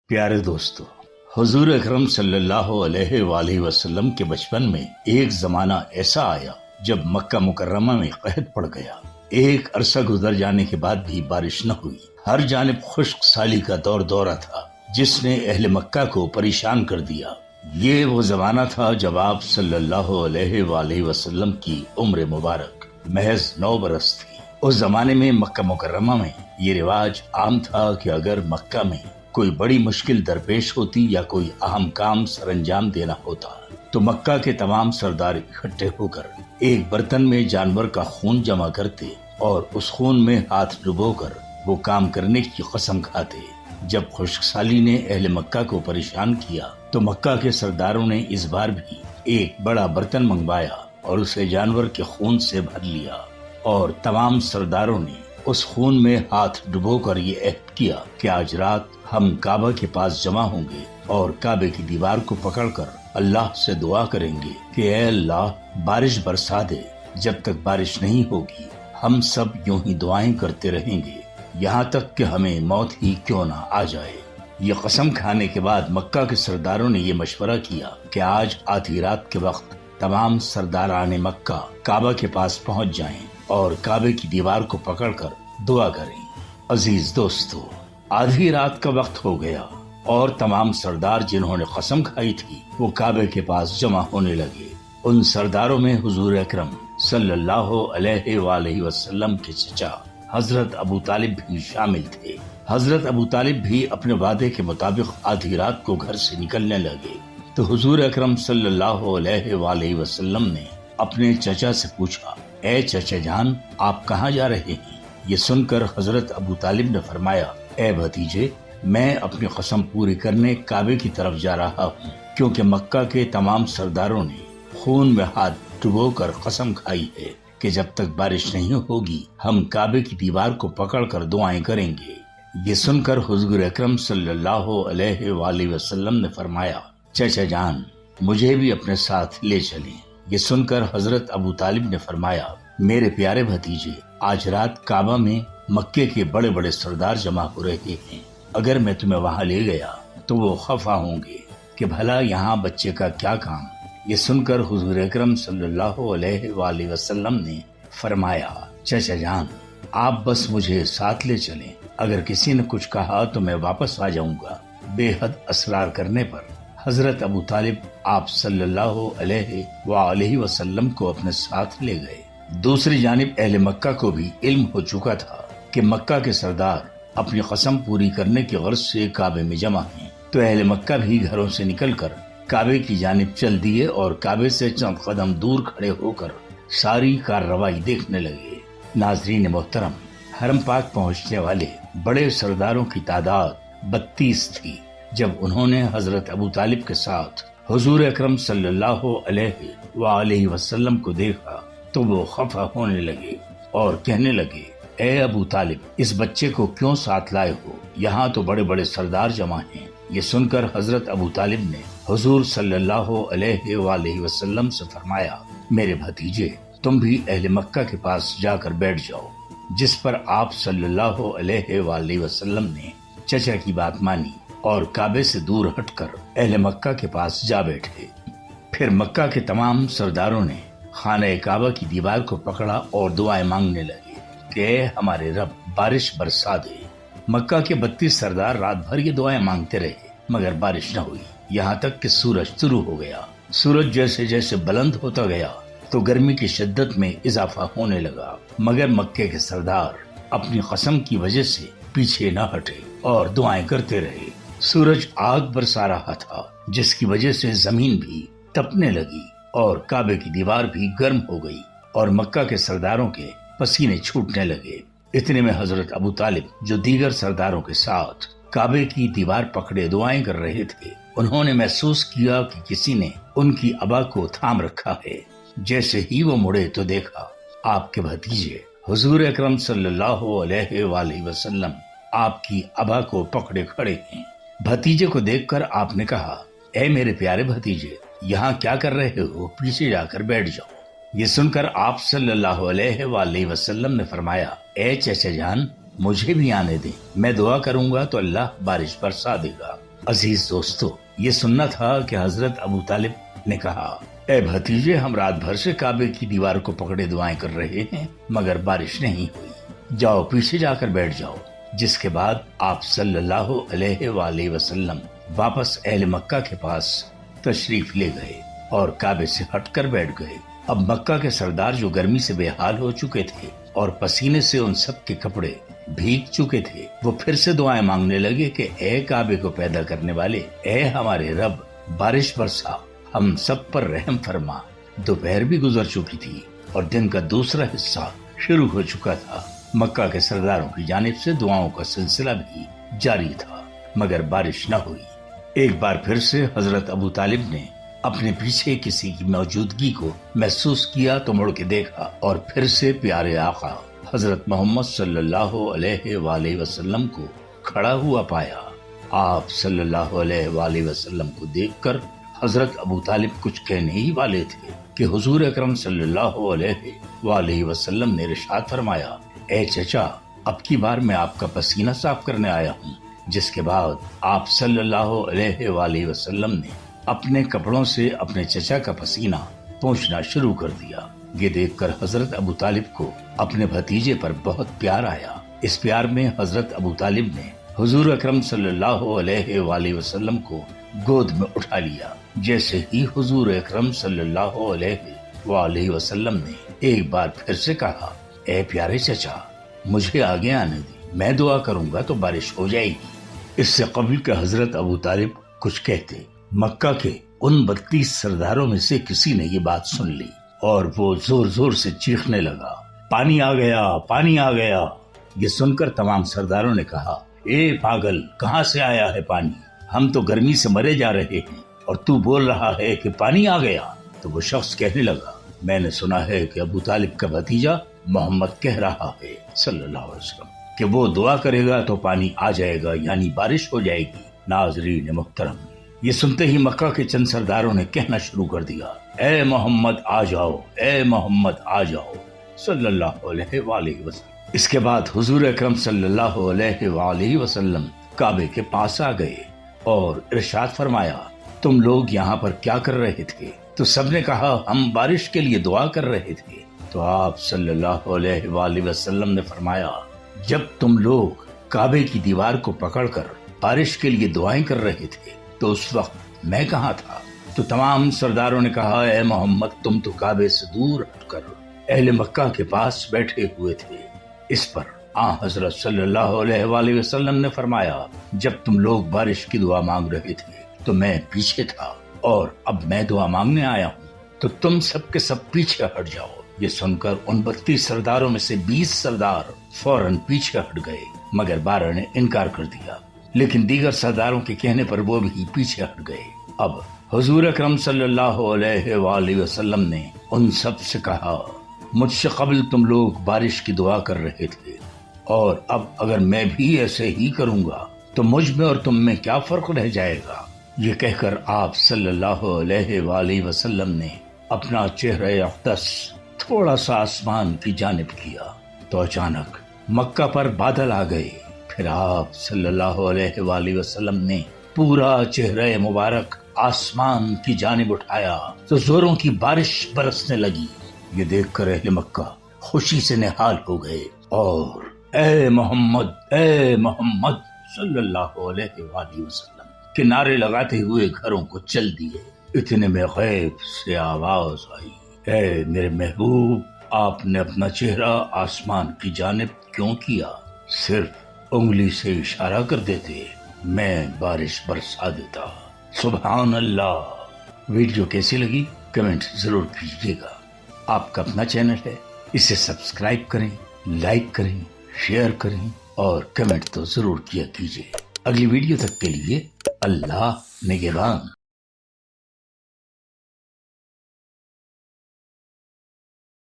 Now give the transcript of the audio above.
प्यारे दोस्तों, हुजूर अकरम सल्लल्लाहु अलैहि वआलैहि वसल्लम के बचपन में एक जमाना ऐसा आया जब मक्का मुकर्रमा में कहत पड़ गया। एक अरसा गुजर जाने के बाद भी बारिश न हुई। हर जानिब खुश्क साली का दौर दौरा था जिसने अहले मक्का को परेशान कर दिया। ये वो जमाना था जब आप सल्लल्लाहु अलैहि वआलैहि वसल्लम की उम्र मुबारक महज 9 बरस थी। उस जमाने में मक्का मुकर्रमा में ये रिवाज आम था कि अगर मक्का में कोई बड़ी मुश्किल दरपेश होती या कोई अहम काम सरंजाम देना होता तो मक्का के तमाम सरदार इकट्ठे होकर एक बर्तन में जानवर का खून जमा करते और उस खून में हाथ डुबोकर वो काम करने की कसम खाते। जब खुश्कसाली ने अहले मक्का को परेशान किया तो मक्का के सरदारों ने इस बार भी एक बड़ा बर्तन मंगवाया और उसे जानवर के खून से भर लिया और तमाम सरदारों ने उस खून में हाथ डुबोकर ये अहद किया कि आज रात हम काबा के पास जमा होंगे और काबे की दीवार को पकड़कर अल्लाह से दुआ करेंगे कि ऐ अल्लाह बारिश बरसा दे। जब तक बारिश नहीं होगी हम सब यूं ही दुआएं करते रहेंगे यहाँ तक कि हमें मौत ही क्यों ना आ जाए। ये कसम खाने के बाद मक्का के सरदारों ने ये मशवरा किया कि आज आधी रात के वक्त तमाम सरदारान मक्का काबा के पास पहुँच जाएं और काबे की दीवार को पकड़कर दुआ करें। अजीज दोस्तों, आधी रात का वक्त हो गया और तमाम सरदार जिन्होंने कसम खाई थी वो काबे के पास जमा होने लगे। उन सरदारों में हुजूर अकरम सल्लल्लाहु अलैहि वसल्लम के चचा हजरत अबू तालिब भी शामिल थे। हजरत अबू तालिब भी अपने वादे के मुताबिक आधी रात को घर से निकलने लगे तो हुजूर अकरम सल्लल्लाहु अलैहि वसल्लम ने अपने चचा से पूछा, ए चचा जान, आप कहाँ जा रहे हैं? ये सुनकर हजरत अबू तालिब ने फरमाया, ए भतीजे, मैं अपनी कसम पूरी करने काबे की तरफ जा रहा हूँ क्योंकि मक्का के तमाम सरदारों ने खून में हाथ डुबोकर कसम खाई है कि जब तक बारिश नहीं होगी हम काबे की दीवार को पकड़कर दुआएं करेंगे। ये सुनकर हुजूर अकरम सल्लल्लाहु अलैहि वसल्लम ने फरमाया, चचा जान, मुझे भी अपने साथ ले चलें। ये सुनकर हजरत अबू तालिब ने फरमाया, मेरे प्यारे भतीजे, आज रात काबा में मक्के के बड़े बड़े सरदार जमा हो रहे हैं। अगर मैं तुम्हें वहाँ ले गया तो वो खफा होंगे कि भला यहाँ बच्चे का क्या काम। ये सुनकर हुजूर अकरम सल्लल्लाहु अलैहि वसल्लम ने फरमाया, चचा जान, आप बस मुझे साथ ले चलें। अगर किसी ने कुछ कहा तो मैं वापस आ जाऊंगा। बेहद असरार करने पर हजरत अबू तालिब आप सल्लल्लाहु अलैहि वसल्लम को अपने साथ ले गए। दूसरी जानिब अहले मक्का को भी इल्म हो चुका था कि मक्का के सरदार अपनी कसम पूरी करने की गर्ज से काबे में जमा हैं, तो अहले मक्का भी घरों से निकलकर काबे की जानिब चल दिए और काबे से चंद कदम दूर खड़े होकर सारी कार्रवाई देखने लगे। नाजरीन मोहतरम, हरम पाक पहुँचने वाले बड़े सरदारों की तादाद 32 थी। जब उन्होंने हजरत अबू तालिब के साथ हुजूर अकरम सल्लल्लाहु अलैहि वसल्लम को देखा तो वो खफा होने लगे और कहने लगे, ए अबू तालिब, इस बच्चे को क्यों साथ लाए हो? यहाँ तो बड़े बड़े सरदार जमा हैं। ये सुनकर हजरत अबू तालिब ने हुजूर सल्लल्लाहु अलैहि वसल्लम से फरमाया, मेरे भतीजे, तुम भी अहले मक्का के पास जाकर बैठ जाओ। जिस पर आप सल्लल्लाहु अलैहि वसल्लम ने चचा की बात मानी और काबे से दूर हटकर अहले मक्का के पास जा बैठे। फिर मक्का के तमाम सरदारों ने खाने काबा की दीवार को पकड़ा और दुआएं मांगने लगे कि हमारे रब बारिश बरसा दे। मक्का के 32 सरदार रात भर ये दुआएं मांगते रहे मगर बारिश न हुई। यहाँ तक कि सूरज शुरू हो गया। सूरज जैसे जैसे बुलंद होता गया तो गर्मी की शिद्दत में इजाफा होने लगा मगर मक्के के सरदार अपनी कसम की वजह से पीछे न हटे और दुआएं करते रहे। सूरज आग बरसा रहा था जिसकी वजह से जमीन भी तपने लगी और काबे की दीवार भी गर्म हो गई और मक्का के सरदारों के पसीने छूटने लगे। इतने में हजरत अबू तालिब, जो दीगर सरदारों के साथ काबे की दीवार पकड़े दुआएं कर रहे थे, उन्होंने महसूस किया कि किसी ने उनकी अबा को थाम रखा है। जैसे ही वो मुड़े तो देखा आपके भतीजे हुजूर अकरम सल्लल्लाहु अलैहि वसल्लम आपकी अबा को पकड़े खड़े हैं। भतीजे को देखकर आपने कहा, ऐ मेरे प्यारे भतीजे, यहाँ क्या कर रहे हो? पीछे जाकर बैठ जाओ। ये सुनकर आप सल्लल्लाहु अलैहि वसल्लम ने फरमाया, ऐ चचा जान, मुझे भी आने दे, मैं दुआ करूंगा तो अल्लाह बारिश बरसा देगा। عزیز دوستو، یہ سننا تھا کہ حضرت ابو طالب نے کہا، اے بھتیجے، ہم رات بھر سے کعبے کی دیوار کو پکڑے دعائیں کر رہے ہیں مگر بارش نہیں ہوئی، جاؤ پیچھے جا کر بیٹھ جاؤ۔ جس کے بعد آپ صلی اللہ علیہ وآلہ وسلم واپس اہل مکہ کے پاس تشریف لے گئے اور کعبے سے ہٹ کر بیٹھ گئے۔ اب مکہ کے سردار جو گرمی سے بے حال ہو چکے تھے اور پسینے سے ان سب کے کپڑے بھیگ چکے تھے، وہ پھر سے دعائیں مانگنے لگے کہ اے کعبے کو پیدا کرنے والے، اے ہمارے رب، بارش برسا، ہم سب پر رحم فرما۔ دوپہر بھی گزر چکی تھی اور دن کا دوسرا حصہ شروع ہو چکا تھا۔ مکہ کے سرداروں کی جانب سے دعاؤں کا سلسلہ بھی جاری تھا مگر بارش نہ ہوئی۔ ایک بار پھر سے حضرت ابو طالب نے اپنے پیچھے کسی کی موجودگی کو محسوس کیا تو مڑ کے دیکھا اور پھر سے پیارے آقا حضرت محمد صلی اللہ علیہ وآلہ وسلم کو کھڑا ہوا پایا۔ آپ صلی اللہ علیہ وآلہ وسلم کو دیکھ کر حضرت ابو طالب کچھ کہنے ہی والے تھے کہ حضور اکرم صلی اللہ علیہ وآلہ وسلم نے ارشاد فرمایا، اے چچا، اب کی بار میں آپ کا پسینہ صاف کرنے آیا ہوں۔ جس کے بعد آپ صلی اللہ علیہ وآلہ وسلم نے اپنے کپڑوں سے اپنے چچا کا پسینہ پوंچھنا شروع کر دیا۔ یہ دیکھ کر حضرت ابو طالب کو اپنے بھتیجے پر بہت پیار آیا۔ اس پیار میں حضرت ابو طالب نے حضور اکرم صلی اللہ علیہ وآلہ وسلم کو گود میں اٹھا لیا۔ جیسے ہی حضور اکرم صلی اللہ علیہ وآلہ وسلم نے ایک بار پھر سے کہا، اے پیارے چچا، مجھے آگے آنے دی، میں دعا کروں گا تو بارش ہو جائے گی۔ اس سے قبل کہ حضرت ابو طالب کچھ کہتے، مکہ کے ان 32 سرداروں میں سے کسی نے یہ بات سن لی اور وہ زور زور سے چیخنے لگا، پانی آ گیا، پانی آ گیا۔ یہ سن کر تمام سرداروں نے کہا، اے پاگل، کہاں سے آیا ہے پانی؟ ہم تو گرمی سے مرے جا رہے ہیں اور تو بول رہا ہے کہ پانی آ گیا۔ تو وہ شخص کہنے لگا، میں نے سنا ہے کہ ابو طالب کا بھتیجا محمد کہہ رہا ہے صلی اللہ علیہ وسلم کہ وہ دعا کرے گا تو پانی آ جائے گا، یعنی بارش ہو جائے گی۔ ناظرین محترم، یہ سنتے ہی مکہ کے چند سرداروں نے کہنا شروع کر دیا، اے محمد آ جاؤ، اے محمد آ جاؤ صلی اللہ علیہ وآلہ وسلم۔ اس کے بعد حضور اکرم صلی اللہ علیہ وآلہ وسلم کعبے کے پاس آ گئے اور ارشاد فرمایا، تم لوگ یہاں پر کیا کر رہے تھے؟ تو سب نے کہا، ہم بارش کے لیے دعا کر رہے تھے۔ تو آپ صلی اللہ علیہ وآلہ وسلم نے فرمایا، جب تم لوگ کعبے کی دیوار کو پکڑ کر بارش کے لیے دعائیں کر رہے تھے تو اس وقت میں کہاں تھا؟ تو تمام سرداروں نے کہا، اے محمد، تم تو کعبے سے دور ہٹ کر اہل مکہ کے پاس بیٹھے ہوئے تھے۔ اس پر حضرت صلی اللہ علیہ وآلہ وسلم نے فرمایا، جب تم لوگ بارش کی دعا مانگ رہے تھے تو میں پیچھے تھا اور اب میں دعا مانگنے آیا ہوں تو تم سب کے سب پیچھے ہٹ جاؤ۔ یہ سن کر ان 32 سرداروں میں سے 20 سردار فوراً پیچھے ہٹ گئے مگر 12 نے انکار کر دیا، لیکن دیگر سرداروں کے کہنے پر وہ بھی پیچھے ہٹ گئے۔ اب حضور اکرم صلی اللہ علیہ وآلہ وسلم نے ان سب سے کہا، مجھ سے قبل تم لوگ بارش کی دعا کر رہے تھے اور اب اگر میں بھی ایسے ہی کروں گا تو مجھ میں اور تم میں کیا فرق رہ جائے گا؟ یہ کہہ کر آپ صلی اللہ علیہ وآلہ وسلم نے اپنا چہرہ اقدس تھوڑا سا آسمان کی جانب کیا تو اچانک مکہ پر بادل آ گئے۔ پھر آپ صلی اللہ علیہ وآلہ وسلم نے پورا چہرہ مبارک آسمان کی جانب اٹھایا تو زوروں کی بارش برسنے لگی۔ یہ دیکھ کر اہل مکہ خوشی سے نہال ہو گئے اور اے محمد، اے محمد صلی اللہ علیہ وآلہ وسلم کے نعرے لگاتے ہوئے گھروں کو چل دیے۔ اتنے میں غیب سے آواز آئی، اے میرے محبوب، آپ نے اپنا چہرہ آسمان کی جانب کیوں کیا؟ صرف انگلی سے اشارہ کر دیتے، میں بارش برسا دیتا۔ سبحان اللہ۔ ویڈیو کیسی لگی کمنٹ ضرور کیجیے گا۔ آپ کا اپنا چینل ہے، اسے سبسکرائب کریں، لائک کریں، شیئر کریں اور کمنٹ تو ضرور کیا کیجیے۔ اگلی ویڈیو تک کے لیے اللہ نگہبان۔